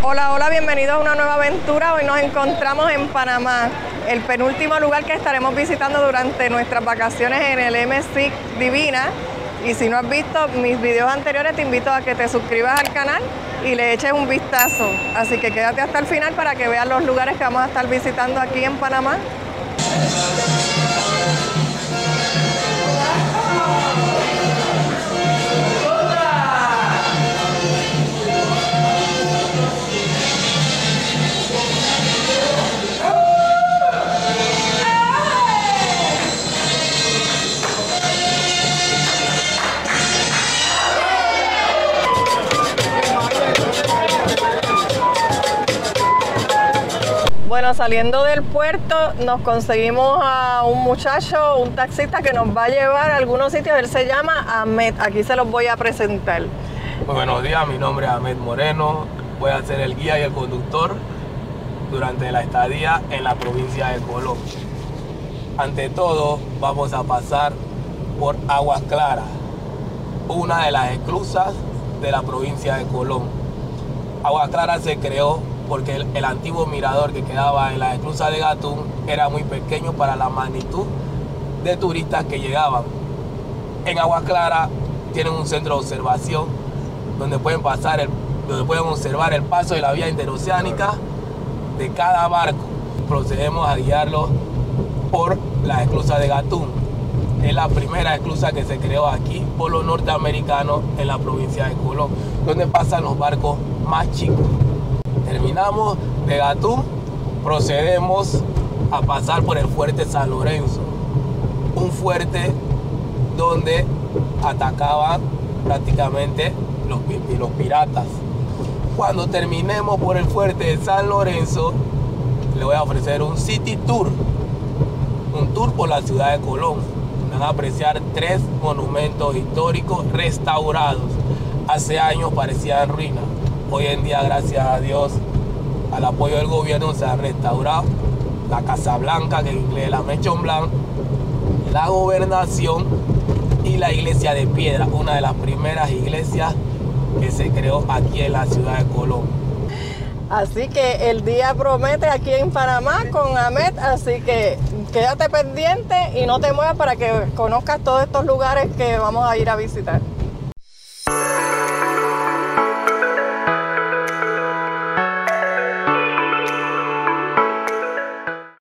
Hola, hola, bienvenidos a una nueva aventura. Hoy nos encontramos en Panamá, el penúltimo lugar que estaremos visitando durante nuestras vacaciones en el MSIC Divina. Y si no has visto mis videos anteriores, te invito a que te suscribas al canal y le eches un vistazo. Así que quédate hasta el final para que veas los lugares que vamos a estar visitando aquí en Panamá. Bueno, saliendo del puerto nos conseguimos a un muchacho, un taxista que nos va a llevar a algunos sitios. Él se llama Ahmed, aquí se los voy a presentar. Muy buenos días, mi nombre es Ahmed Moreno, voy a ser el guía y el conductor durante la estadía en la provincia de Colón. Ante todo, vamos a pasar por Aguas Claras, una de las esclusas de la provincia de Colón. Aguas Claras se creó porque el antiguo mirador que quedaba en la esclusa de Gatún era muy pequeño para la magnitud de turistas que llegaban. En Aguas Claras tienen un centro de observación donde pueden observar el paso de la vía interoceánica de cada barco. Procedemos a guiarlos por la esclusa de Gatún. Es la primera esclusa que se creó aquí por los norteamericanos en la provincia de Colón, donde pasan los barcos más chicos. Terminamos de Gatún, procedemos a pasar por el fuerte San Lorenzo, un fuerte donde atacaban prácticamente los piratas. Cuando terminemos por el fuerte de San Lorenzo, le voy a ofrecer un city tour, un tour por la ciudad de Colón. Van a apreciar 3 monumentos históricos restaurados. Hace años parecían ruinas. Hoy en día, gracias a Dios, al apoyo del gobierno, se ha restaurado la Casa Blanca, que en inglés es la Mechon Blanc, la Gobernación y la Iglesia de Piedra, una de las primeras iglesias que se creó aquí en la ciudad de Colón. Así que el día promete aquí en Panamá con Ahmed, así que quédate pendiente y no te muevas para que conozcas todos estos lugares que vamos a ir a visitar.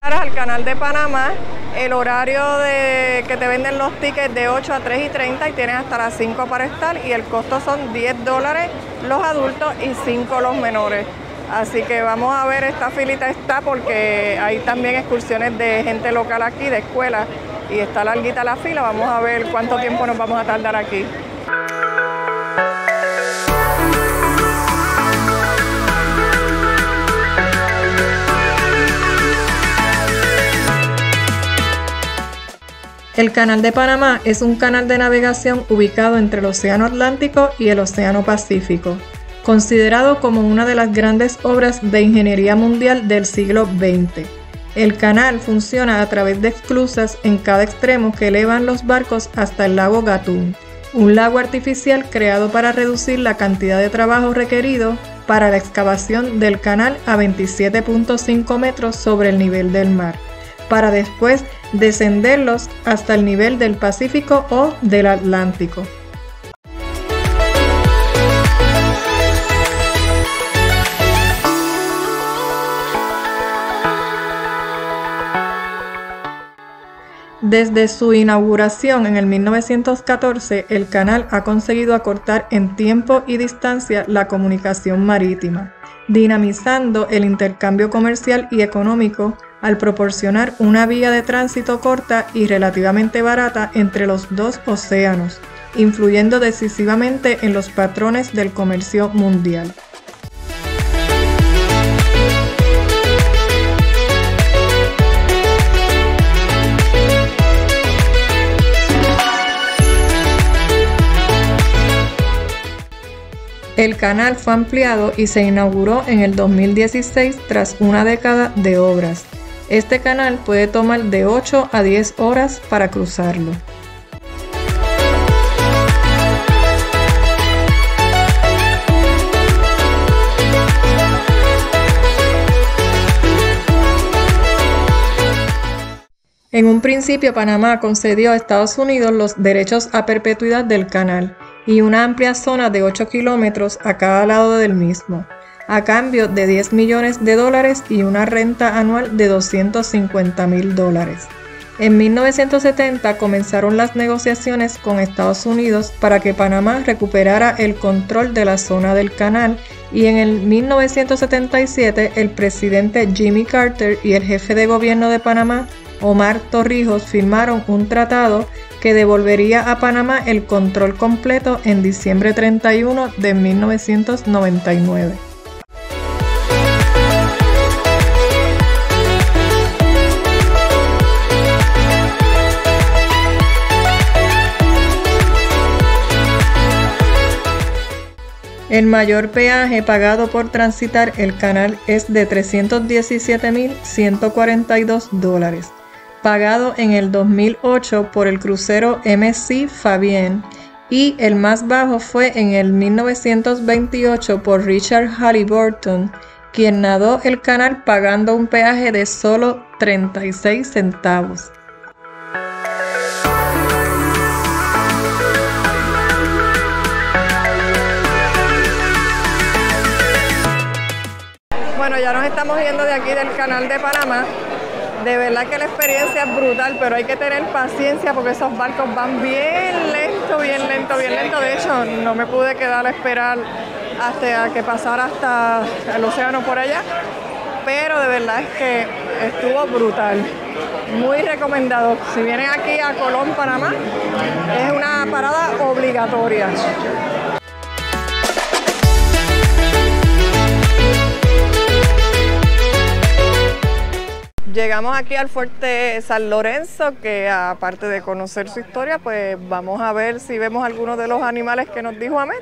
Al canal de Panamá, el horario que te venden los tickets de 8 a 3:30 y tienes hasta las 5 para estar, y el costo son $10 los adultos y 5 los menores. Así que vamos a ver, esta filita está porque hay también excursiones de gente local aquí, de escuela, y está larguita la fila. Vamos a ver cuánto tiempo nos vamos a tardar aquí. El Canal de Panamá es un canal de navegación ubicado entre el Océano Atlántico y el Océano Pacífico, considerado como una de las grandes obras de ingeniería mundial del siglo XX. El canal funciona a través de esclusas en cada extremo que elevan los barcos hasta el lago Gatún, un lago artificial creado para reducir la cantidad de trabajo requerido para la excavación del canal a 27.5 metros sobre el nivel del mar, para después descenderlos hasta el nivel del Pacífico o del Atlántico. Desde su inauguración en el 1914, el canal ha conseguido acortar en tiempo y distancia la comunicación marítima, dinamizando el intercambio comercial y económico al proporcionar una vía de tránsito corta y relativamente barata entre los dos océanos, influyendo decisivamente en los patrones del comercio mundial. El canal fue ampliado y se inauguró en el 2016 tras una década de obras. Este canal puede tomar de 8 a 10 horas para cruzarlo. En un principio, Panamá concedió a Estados Unidos los derechos a perpetuidad del canal y una amplia zona de 8 kilómetros a cada lado del mismo, a cambio de $10 millones y una renta anual de $250,000. En 1970 comenzaron las negociaciones con Estados Unidos para que Panamá recuperara el control de la zona del canal y en el 1977 el presidente Jimmy Carter y el jefe de gobierno de Panamá, Omar Torrijos, firmaron un tratado que devolvería a Panamá el control completo en diciembre 31 de 1999. El mayor peaje pagado por transitar el canal es de $317,142, pagado en el 2008 por el crucero MC Fabienne, y el más bajo fue en el 1928 por Richard Halliburton, quien nadó el canal pagando un peaje de solo 36 centavos. Bueno, ya nos estamos yendo de aquí del canal de Panamá. De verdad que la experiencia es brutal, pero hay que tener paciencia porque esos barcos van bien lento, bien lento, bien lento. De hecho, no me pude quedar a esperar hasta que pasara hasta el océano por allá. Pero de verdad es que estuvo brutal. Muy recomendado. Si vienen aquí a Colón, Panamá, es una parada obligatoria. Llegamos aquí al fuerte San Lorenzo, que aparte de conocer su historia, pues vamos a ver si vemos algunos de los animales que nos dijo Ahmed.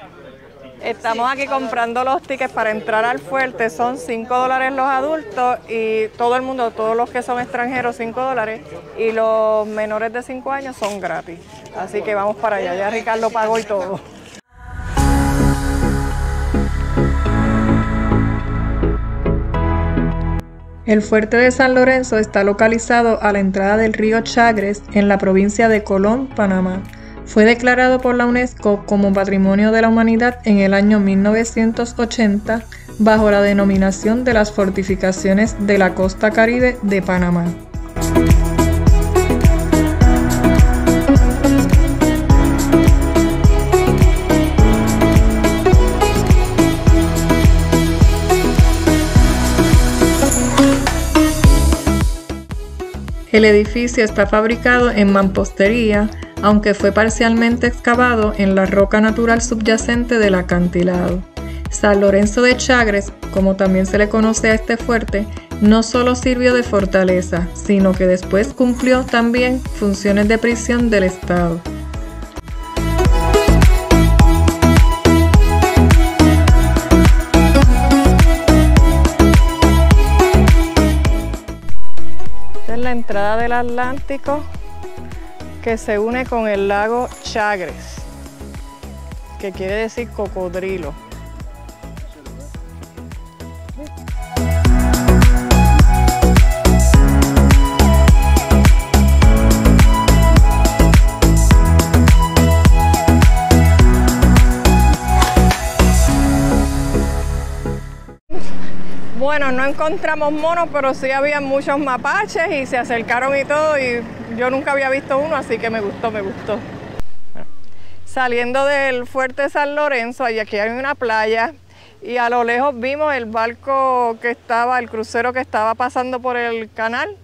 Estamos aquí comprando los tickets para entrar al fuerte, son $5 los adultos y todo el mundo, todos los que son extranjeros, $5, y los menores de 5 años son gratis. Así que vamos para allá, ya Ricardo pagó y todo. El fuerte de San Lorenzo está localizado a la entrada del río Chagres en la provincia de Colón, Panamá. Fue declarado por la UNESCO como Patrimonio de la Humanidad en el año 1980 bajo la denominación de las fortificaciones de la costa caribe de Panamá. El edificio está fabricado en mampostería, aunque fue parcialmente excavado en la roca natural subyacente del acantilado. San Lorenzo de Chagres, como también se le conoce a este fuerte, no solo sirvió de fortaleza, sino que después cumplió también funciones de prisión del Estado. La entrada del Atlántico que se une con el lago Chagres, que quiere decir cocodrilo. Bueno, no encontramos monos, pero sí había muchos mapaches y se acercaron y todo, y yo nunca había visto uno, así que me gustó. Saliendo del fuerte San Lorenzo, aquí hay una playa, y a lo lejos vimos el barco que estaba, el crucero que estaba pasando por el canal,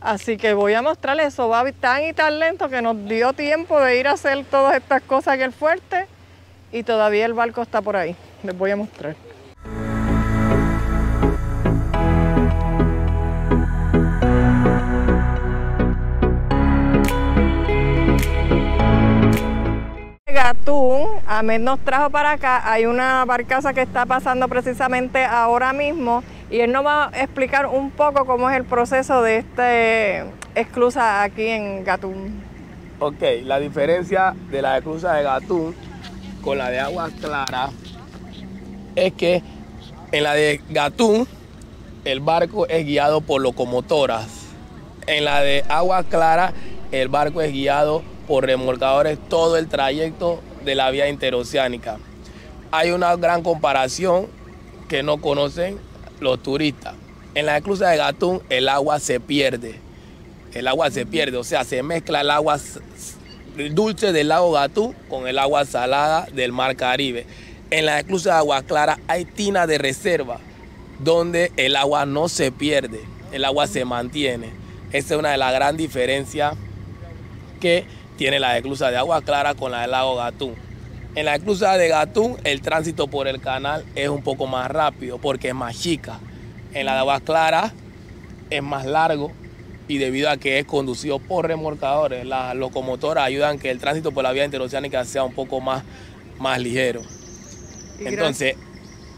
así que voy a mostrarles eso. Va tan y tan lento que nos dio tiempo de ir a hacer todas estas cosas en el fuerte, y todavía el barco está por ahí. Les voy a mostrar. Gatún, Ahmed nos trajo para acá. Hay una barcaza que está pasando precisamente ahora mismo y él nos va a explicar un poco cómo es el proceso de esta esclusa aquí en Gatún. Ok, la diferencia de la esclusa de Gatún con la de Agua Clara es que en la de Gatún el barco es guiado por locomotoras En la de Agua Clara, el barco es guiado por remolcadores todo el trayecto de la vía interoceánica. Hay una gran comparación que no conocen los turistas. En la esclusa de Gatún el agua se pierde. El agua se pierde, o sea, se mezcla el agua dulce del lago Gatún con el agua salada del mar Caribe. En la esclusa de Agua Clara hay tina de reserva, donde el agua no se pierde, el agua se mantiene. Esa es una de las grandes diferencias que tiene la esclusa de Agua Clara con la del lago Gatún. En la esclusa de Gatún el tránsito por el canal es un poco más rápido porque es más chica. En la de Agua Clara es más largo y debido a que es conducido por remolcadores, las locomotoras ayudan a que el tránsito por la vía interoceánica sea un poco más ligero. Entonces,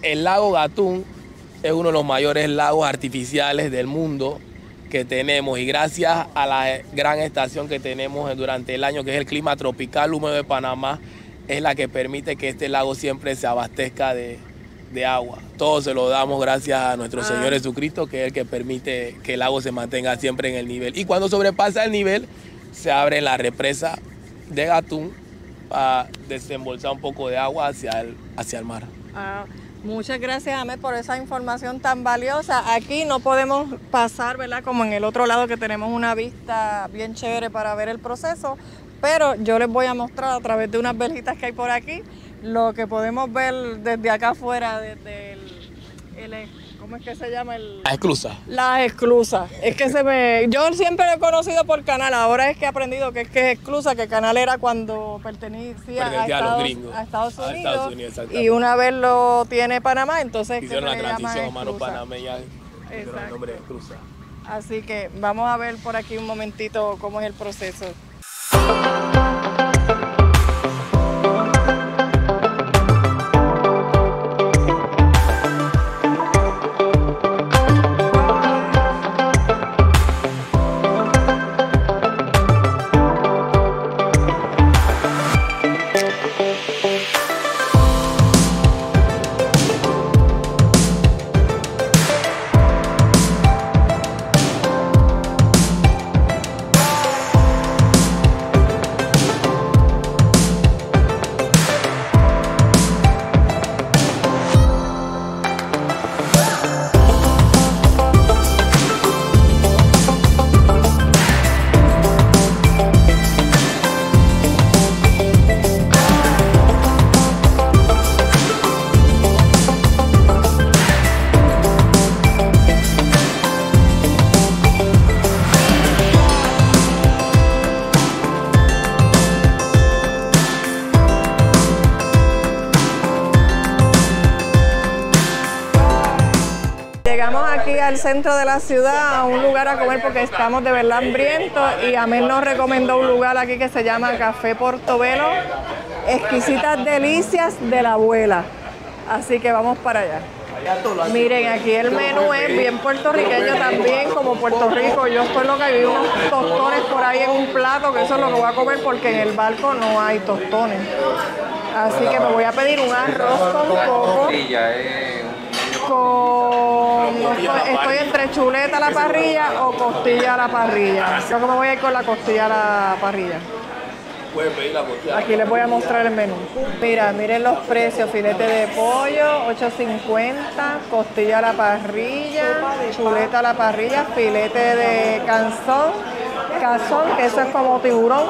el lago Gatún es uno de los mayores lagos artificiales del mundo que tenemos y gracias a la gran estación que tenemos durante el año, que es el clima tropical húmedo de Panamá, es la que permite que este lago siempre se abastezca de agua. Todo se lo damos gracias a nuestro Señor Jesucristo, que es el que permite que el lago se mantenga siempre en el nivel. Y cuando sobrepasa el nivel, se abre la represa de Gatún para desembolsar un poco de agua hacia el mar. Muchas gracias, Ahmed, por esa información tan valiosa. Aquí no podemos pasar, ¿verdad? Como en el otro lado que tenemos una vista bien chévere para ver el proceso, pero yo les voy a mostrar a través de unas velitas que hay por aquí lo que podemos ver desde acá afuera, desde ¿cómo es que se llama? La esclusa. Las esclusas. Es que yo siempre lo he conocido por canal, ahora es que he aprendido que es esclusa, que canal era cuando pertenecía a los gringos. A Estados Unidos y una vez lo tiene Panamá, entonces hicieron la transición a manos panameñas, el nombre de esclusa. Así que vamos a ver por aquí un momentito cómo es el proceso. Llegamos aquí al centro de la ciudad, a un lugar a comer porque estamos de verdad hambrientos y Ahmed nos recomendó un lugar aquí que se llama Café Portobelo, exquisitas delicias de la abuela. Así que vamos para allá. Miren, aquí el menú es bien puertorriqueño también, como Puerto Rico. Yo estoy loca y vi unos tostones por ahí en un plato, que eso es lo que voy a comer porque en el barco no hay tostones. Así que me voy a pedir un arroz con coco. Estoy entre chuleta a la parrilla o costilla a la parrilla. Creo que me voy a ir con la costilla a la parrilla. Aquí les voy a mostrar el menú. Mira, miren los precios: filete de pollo, $8.50, costilla a la parrilla, chuleta a la parrilla, filete de cazón, que eso es como tiburón,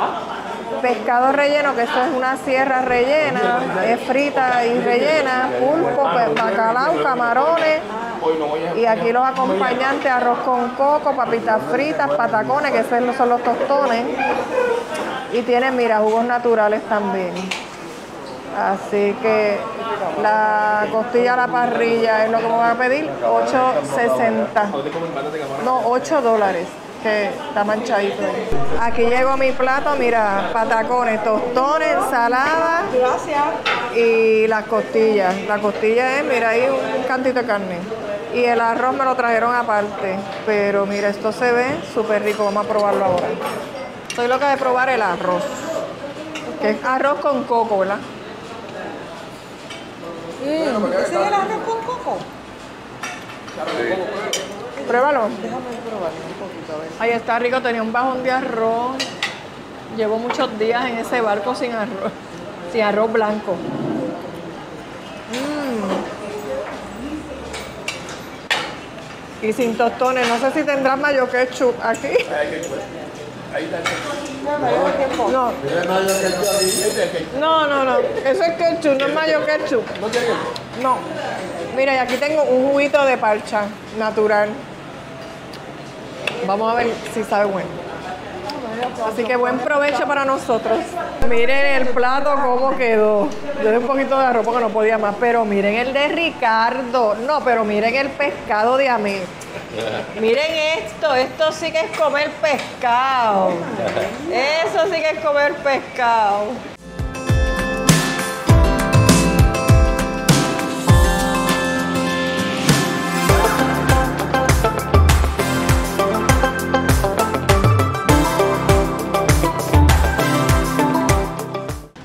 pescado relleno, que eso es una sierra rellena, es frita y rellena, pulpo, bacalao, camarones, y aquí los acompañantes: arroz con coco, papitas fritas, patacones, que esos son los tostones, y tienen, mira, jugos naturales también. Así que la costilla a la parrilla es lo que me voy a pedir, $8.60, no, $8, que está manchadito. Aquí llegó mi plato, mira, patacones, tostones, ensalada. Gracias. Y las costillas. La costilla es, mira, ahí un cantito de carne. Y el arroz me lo trajeron aparte. Pero mira, esto se ve súper rico, vamos a probarlo ahora. Estoy loca de probar el arroz, que es arroz con coco, ¿verdad? ¿Ese es el arroz con coco? Pruébalo. Déjame probarlo un poquito, a ver. Ahí está rico, tenía un bajón de arroz. Llevo muchos días en ese barco sin arroz blanco. Y sin tostones, no sé si tendrás mayo ketchup aquí. Ahí está el No, eso es ketchup, no es mayo ketchup. ¿No tiene ketchup? No. Mira, y aquí tengo un juguito de parcha natural. Vamos a ver si sabe bueno. Así que buen provecho para nosotros. Miren el plato cómo quedó. Yo de un poquito de arroz porque no podía más, pero miren el de Ricardo. No, pero miren el pescado de Amet. Miren esto sí que es comer pescado. Eso sí que es comer pescado.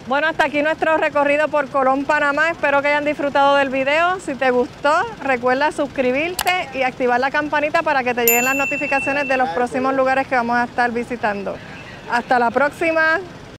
Bueno, hasta aquí nuestro recorrido por Colón, Panamá. Espero que hayan disfrutado del video. Si te gustó, recuerda suscribirte y activar la campanita para que te lleguen las notificaciones de los próximos lugares que vamos a estar visitando. Hasta la próxima.